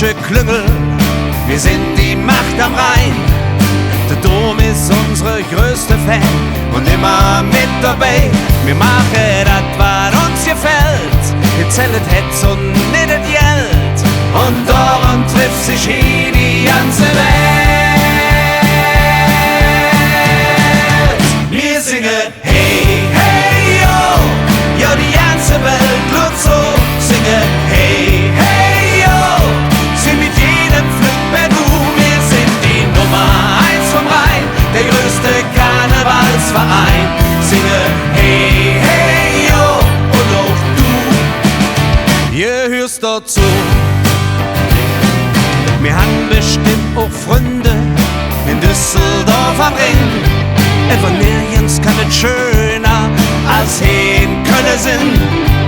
deutsche Klüngel, wir sind die Macht am Rhein. Der Dom ist unsere größte Fan und immer mit dabei. Wir machen das, was uns gefällt. Wir zählen Hetz und nicht das Geld. Und darum trifft sich hier die ganze Welt. Wir singen hey, hey, yo. Ja, die ganze Welt lud so. Singen hey, hey, yo. Sind mit jedem Flug per Du. Wir sind die Nummer 1 vom Rhein, der größte Karnevalsverein. Singe hey, hey, yo. Und auch du, ihr hörst dazu. Wir haben bestimmt auch Freunde in Düsseldorf am Ring. Etwa nirgends kann es schöner als hier in Köln sind.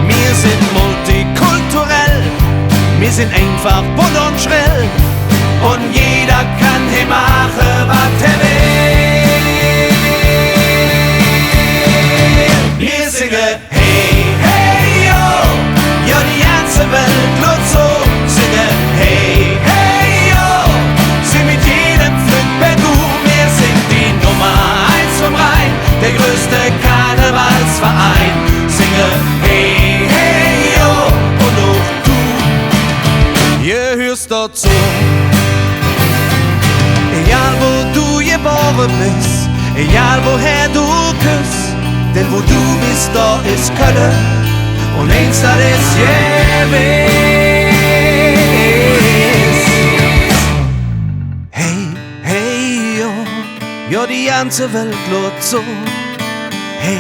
Wir sind multikulturell, wir sind einfach bunt und schrill. Und jeder kann hier machen, was er will. Wir singen hey, hey, yo. Ja, die ganze Welt lud so. Singen hey, hey, yo. Sind mit jedem Flug per Du. Wir sind die Nummer 1 vom Rhein, der größte Karnevalsverein. Singe hey, hey, yo. Und auch du, ihr hörst dazu. Egal wo du geboren bist, egal woher du küsst, denn wo du bist, da ist Köln und eins, das ist gewiss. Hey, hey, yo, ja die ganze Welt lud so. Hey,